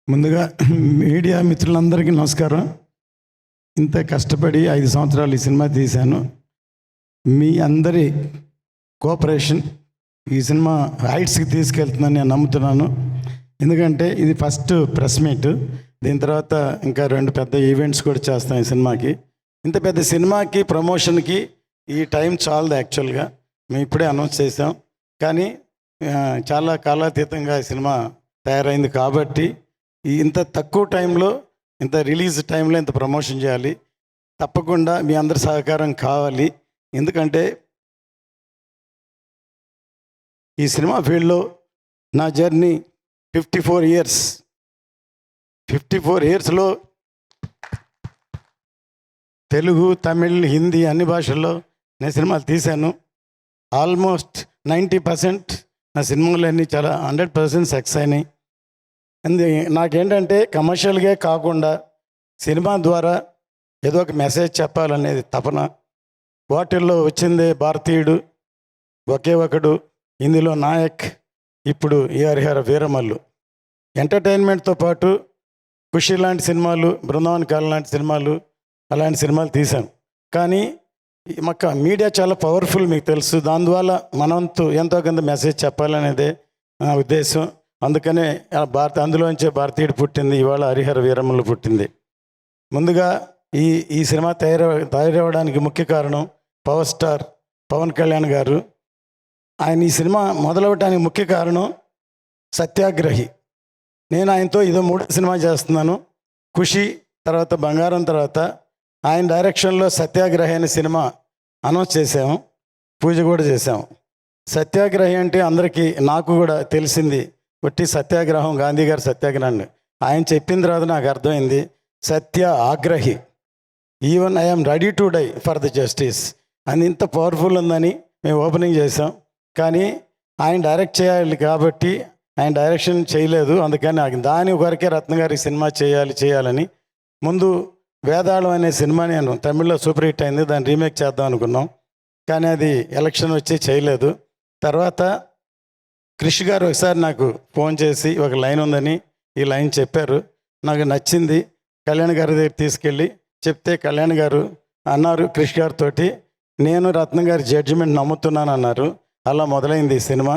ముందుగా మీడియా మిత్రులందరికీ నమస్కారం. ఇంత కష్టపడి 5 సంవత్సరాలు ఈ సినిమా తీశాను. మీ అందరి కోఆపరేషన్ ఈ సినిమా హైట్స్కి తీసుకెళ్తుందని నేను నమ్ముతున్నాను. ఎందుకంటే ఇది ఫస్ట్ ప్రెస్ మీట్. దీని తర్వాత ఇంకా 2 పెద్ద ఈవెంట్స్ కూడా చేస్తాం ఈ సినిమాకి. ఇంత పెద్ద సినిమాకి ప్రమోషన్కి ఈ టైం చాలదు. యాక్చువల్గా మేము ఇప్పుడే అనౌన్స్ చేసాం, కానీ చాలా కాలాతీతంగా ఈ సినిమా తయారైంది కాబట్టి ఇంత తక్కువ టైంలో, ఇంత రిలీజ్ టైంలో ఇంత ప్రమోషన్ చేయాలి. తప్పకుండా మీ అందరి సహకారం కావాలి. ఎందుకంటే ఈ సినిమా ఫీల్డ్లో నా జర్నీ 54 ఇయర్స్. 54 ఇయర్స్లో తెలుగు, తమిళ్, హిందీ అన్ని భాషల్లో నేను సినిమాలు తీశాను. ఆల్మోస్ట్ 90% నా సినిమాలన్నీ చాలా 100% సక్సెస్ అయినాయి. నాకేంటంటే కమర్షియల్గా కాకుండా సినిమా ద్వారా ఏదో ఒక మెసేజ్ చెప్పాలనేది తపన. వాటిల్లో వచ్చిందే భారతీయుడు, ఒకే ఒకడు, హిందీలో నాయక్, ఇప్పుడు ఈ హరిహర వీరమల్లు. ఎంటర్టైన్మెంట్తో పాటు ఖుషి లాంటి సినిమాలు, బృందావన్ కాలం లాంటి సినిమాలు, అలాంటి సినిమాలు తీశాను. కానీ మాకు మీడియా చాలా పవర్ఫుల్, మీకు తెలుసు. దానివల్ల మనంతు ఎంతో కొంత మెసేజ్ చెప్పాలనేదే నా ఉద్దేశం. అందుకనే అందులోంచే భారతీయుడు పుట్టింది, ఇవాళ హరిహర వీరమల్లు పుట్టింది. ముందుగా ఈ సినిమా తయారవడానికి ముఖ్య కారణం పవర్ స్టార్ పవన్ కళ్యాణ్ గారు. ఆయన ఈ సినిమా మొదలవడానికి ముఖ్య కారణం సత్యాగ్రహి. నేను ఆయనతో ఇదో 3వ సినిమా చేస్తున్నాను. ఖుషి తర్వాత బంగారం తర్వాత ఆయన డైరెక్షన్లో సత్యాగ్రహి అనే సినిమా అనౌన్స్ చేసాము, పూజ కూడా చేసాము. సత్యాగ్రహి అంటే అందరికీ, నాకు కూడా తెలిసింది ఒట్టి సత్యాగ్రహం, గాంధీ గారి సత్యాగ్రహాన్ని. ఆయన చెప్పిన తర్వాత నాకు అర్థమైంది సత్య ఆగ్రహి, even I'm ready to die for the justice అని. ఇంత పవర్ఫుల్ ఉందని మేము ఓపెనింగ్ చేసాం. కానీ ఆయన డైరెక్ట్ చేయాలి కాబట్టి ఆయన డైరెక్షన్ చేయలేదు. అందుకని దాని వరకే రత్న గారి సినిమా చేయాలని ముందు వేదాళం అనే సినిమా నేను తమిళ్లో సూపర్ హిట్ అయింది, దాన్ని రీమేక్ చేద్దాం అనుకున్నాం. కానీ అది ఎలక్షన్ వచ్చి చేయలేదు. తర్వాత కృషి గారు ఒకసారి నాకు ఫోన్ చేసి ఒక లైన్ ఉందని ఈ లైన్ చెప్పారు, నాకు నచ్చింది. కళ్యాణ్ గారి దగ్గర తీసుకెళ్ళి చెప్తే కళ్యాణ్ గారు అన్నారు కృషి గారితో, నేను రత్న గారి జడ్జిమెంట్ నమ్ముతున్నాను అన్నారు. అలా మొదలైంది ఈ సినిమా.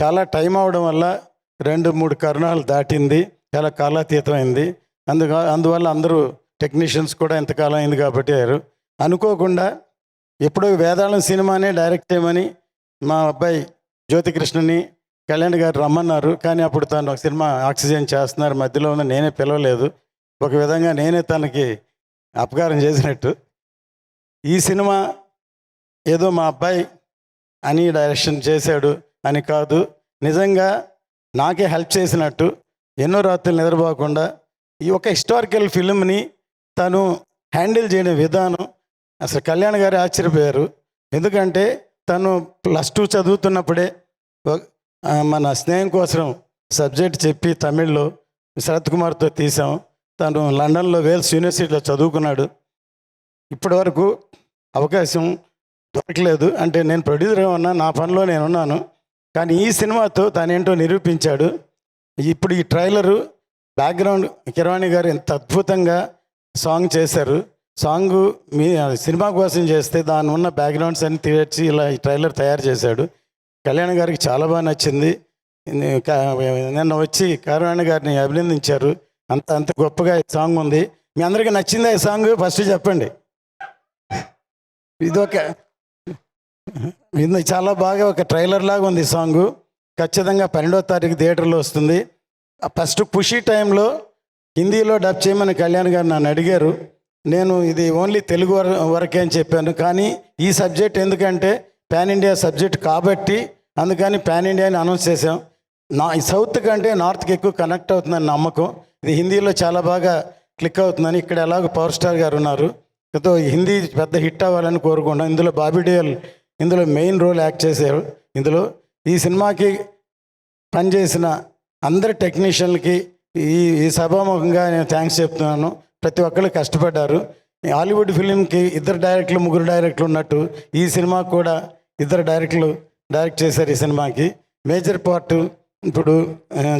చాలా టైం అవడం వల్ల 2-3 కరుణాలు దాటింది, చాలా కాలాతీతమైంది. అందువల్ల అందరూ టెక్నీషియన్స్ కూడా ఎంతకాలం అయింది కాబట్టి అనుకోకుండా ఎప్పుడో వేదాళం సినిమానే డైరెక్ట్ చేయమని మా అబ్బాయి జ్యోతికృష్ణని కళ్యాణ్ గారు రమ్మన్నారు. కానీ అప్పుడు తను ఒక సినిమా ఆక్సిజన్ చేస్తున్నారు, మధ్యలో ఉన్న నేనే పిలవలేదు. ఒక విధంగా నేనే తనకి అపకారం చేసినట్టు. ఈ సినిమా ఏదో మా అబ్బాయి అని డైరెక్షన్ చేశాడు అని కాదు, నిజంగా నాకే హెల్ప్ చేసినట్టు. ఎన్నో రాత్రులు నిద్రపోకుండా ఈ ఒక హిస్టారికల్ ఫిల్మ్ని తను హ్యాండిల్ చేయడం విధానం అసలు కళ్యాణ్ గారు ఆశ్చర్యపోయారు. ఎందుకంటే తను +2 చదువుతున్నప్పుడే మన స్నేహం కోసం సబ్జెక్ట్ చెప్పి తమిళ్లో శరత్ కుమార్తో తీసాం. తను లండన్లో వేల్స్ యూనివర్సిటీలో చదువుకున్నాడు. ఇప్పటి వరకు అవకాశం దొరకలేదు. అంటే నేను ప్రొడ్యూసర్గా ఉన్నా, నా పనిలో నేను ఉన్నాను. కానీ ఈ సినిమాతో తనేంటో నిరూపించాడు. ఇప్పుడు ఈ ట్రైలరు బ్యాక్గ్రౌండ్ కిరవాణి గారు ఎంత అద్భుతంగా సాంగ్ చేశారు. సాంగు మీ సినిమా కోసం చేస్తే దాని ఉన్న బ్యాక్గ్రౌండ్స్ అన్ని తీర్చి ఇలా ఈ ట్రైలర్ తయారు చేశాడు. కళ్యాణ్ గారికి చాలా బాగా నచ్చింది. నిన్న వచ్చి కిరవాణి గారిని అభినందించారు. అంత గొప్పగా ఈ సాంగ్ ఉంది. మీ అందరికీ నచ్చిందా ఈ సాంగ్? ఫస్ట్ చెప్పండి. ఇది చాలా బాగా ఒక ట్రైలర్ లాగా ఉంది ఈ సాంగు. ఖచ్చితంగా 12వ తారీఖు థియేటర్లో వస్తుంది. ఫస్ట్ ఖుషి టైంలో హిందీలో డబ్ చేయమని కళ్యాణ్ గారు నన్ను అడిగారు. నేను ఇది ఓన్లీ తెలుగు వరకే అని చెప్పాను. కానీ ఈ సబ్జెక్ట్ ఎందుకంటే పాన్ ఇండియా సబ్జెక్ట్ కాబట్టి అందుకని పాన్ ఇండియా అని అనౌన్స్ చేసాం. సౌత్ కంటే నార్త్కి ఎక్కువ కనెక్ట్ అవుతుందని నమ్మకం. ఇది హిందీలో చాలా బాగా క్లిక్ అవుతుందని. ఇక్కడ ఎలాగో పవర్ స్టార్ గారు ఉన్నారు, హిందీ పెద్ద హిట్ అవ్వాలని కోరుకుంటాం. ఇందులో బాబీ డియోల్ ఇందులో మెయిన్ రోల్ యాక్ట్ చేశారు. ఇందులో ఈ సినిమాకి పనిచేసిన అందరి టెక్నీషియన్లకి ఈ సభాముఖంగా నేను థ్యాంక్స్ చెప్తున్నాను. ప్రతి ఒక్కళ్ళు కష్టపడ్డారు. హాలీవుడ్ ఫిలింకి 2 డైరెక్టర్లు 3 డైరెక్టర్లు ఉన్నట్టు ఈ సినిమాకి కూడా 2 డైరెక్టర్లు డైరెక్ట్ చేశారు. ఈ సినిమాకి మేజర్ పార్ట్ ఇప్పుడు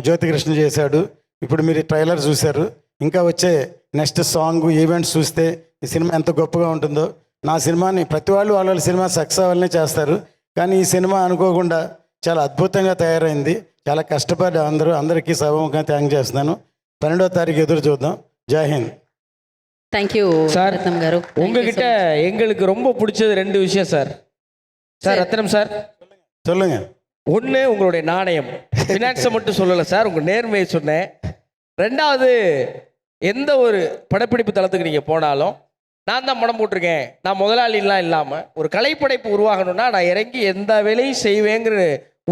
జ్యోతికృష్ణ చేశాడు. ఇప్పుడు మీరు ట్రైలర్ చూశారు, ఇంకా వచ్చే నెక్స్ట్ సాంగ్ ఈవెంట్స్ చూస్తే ఈ సినిమా ఎంత గొప్పగా ఉంటుందో. నా సినిమాని ప్రతి వాళ్ళు వాళ్ళ సినిమా సక్సెస్ అవ్వాలనే చేస్తారు, కానీ ఈ సినిమా అనుకోకుండా చాలా అద్భుతంగా తయారైంది. చాలా కష్టపడి అందరికీ సభముఖంగా థ్యాంక్ చేస్తున్నాను. 12వ తారీఖు ఎదురు చూద్దాం. జై హింద్. Thank you sir. ரத்னம் காரு. உங்ககிட்ட எங்களுக்கு ரொம்ப பிடிச்சது 2 விஷயம் சார். சார் ரத்னம் சார், சொல்லுங்க. ஒன்று உங்களுடைய நாணயம், ஃபினான்ஸை மட்டும் சொல்லலை சார், உங்கள் நேர்மையை சொன்னேன். 2வது, எந்த ஒரு படப்பிடிப்பு தளத்துக்கு நீங்கள் போனாலும் நான் தான் படம் போட்டிருக்கேன், நான் முதலாளிலாம் இல்லாமல் ஒரு கலைப்படைப்பு உருவாகணும்னா நான் இறங்கி எந்த வேலையும் செய்வேங்கிற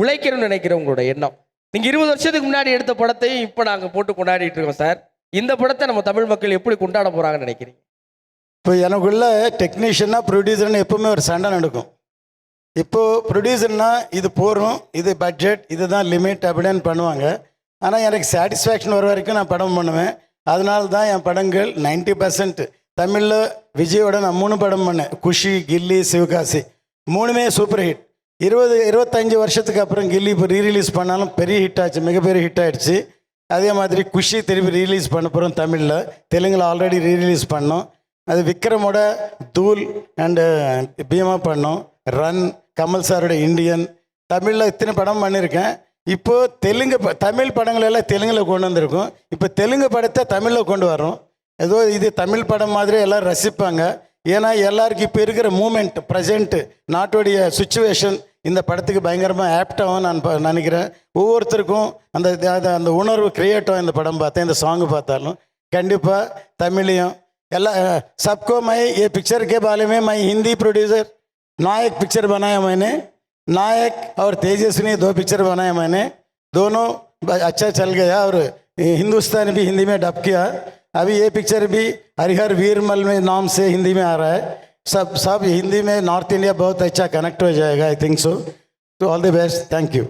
உழைக்கணும்னு நினைக்கிற உங்களோட எண்ணம். நீங்கள் 20 வருஷத்துக்கு முன்னாடி எடுத்த படத்தையும் இப்போ நாங்கள் போட்டு கொண்டாடிட்டு இருக்கோம் சார். இந்த படத்தை நம்ம தமிழ் மக்கள் எப்படி கொண்டாட போகிறாங்கன்னு நினைக்கிறீங்க? இப்போ எனக்குள்ள டெக்னீஷியனாக ப்ரொடியூசர்னு எப்பவுமே ஒரு சண்டை நடக்கும். இப்போது ப்ரொடியூசர்னா இது போகிறோம், இது பட்ஜெட், இதுதான் லிமிட் அப்படின்னு பண்ணுவாங்க. ஆனால் எனக்கு சாட்டிஸ்ஃபேக்ஷன் வர வரைக்கும் நான் படம் பண்ணுவேன். அதனால தான் என் படங்கள் 90% தமிழில் விஜயோட நான் 3 படம் பண்ணேன். குஷி, கில்லி, சிவகாசி 3மே சூப்பர் ஹிட். 20-25 வருஷத்துக்கு அப்புறம் கில்லி இப்போ ரீரிலீஸ் பண்ணாலும் பெரிய ஹிட் ஆச்சு, மிகப்பெரிய ஹிட் ஆகிடுச்சு. அதே மாதிரி குஷி திருப்பி ரீலீஸ் பண்ண போகிறோம் தமிழில். தெலுங்கில் ஆல்ரெடி ரீரிலீஸ் பண்ணோம். அது விக்ரமோட தூள் அண்டு பீமா பண்ணோம். ரன், கமல் சாரோட இந்தியன். தமிழில் இத்தனை படம் பண்ணியிருக்கேன். இப்போது தமிழ் படங்கள் எல்லாம் தெலுங்கில் கொண்டு வந்திருக்கோம். இப்போ தெலுங்கு படத்தை தமிழில் கொண்டு வரோம். ஏதோ இது தமிழ் படம் மாதிரி எல்லோரும் ரசிப்பாங்க. ஏன்னா எல்லாருக்கும் இப்போ இருக்கிற மூமெண்ட், ப்ரெசென்ட்டு, நாட்டுடைய சுச்சுவேஷன் இந்த படத்துக்கு பயங்கரமாக ஆப்டாகவும் நான் நினைக்கிறேன். ஒவ்வொருத்தருக்கும் அந்த உணர்வு கிரியேட் ஆகும். இந்த படம் பார்த்தேன், இந்த சாங்கு பார்த்தாலும் கண்டிப்பாக தமிழையும் எல்லாம் सबको मैं ये पिक्चर के बारे में मैं हिंदी प्रोड्यूसर नायक पिक्चर बनाया मैंने. नायक और तेजस्विनी 2 पिक्चर बनाया मैंने. दोनों अच्छा चल गया और हिंदुस्तान भी हिंदी में डब किया. अभी ये पिक्चर भी हरिहर वीरमल में नाम से हिंदी में आ रहा है. सब हिंदी में नॉर्थ इंडिया बहुत अच्छा कनेक्ट हो जाएगा. I think so. तो all the best. Thank you.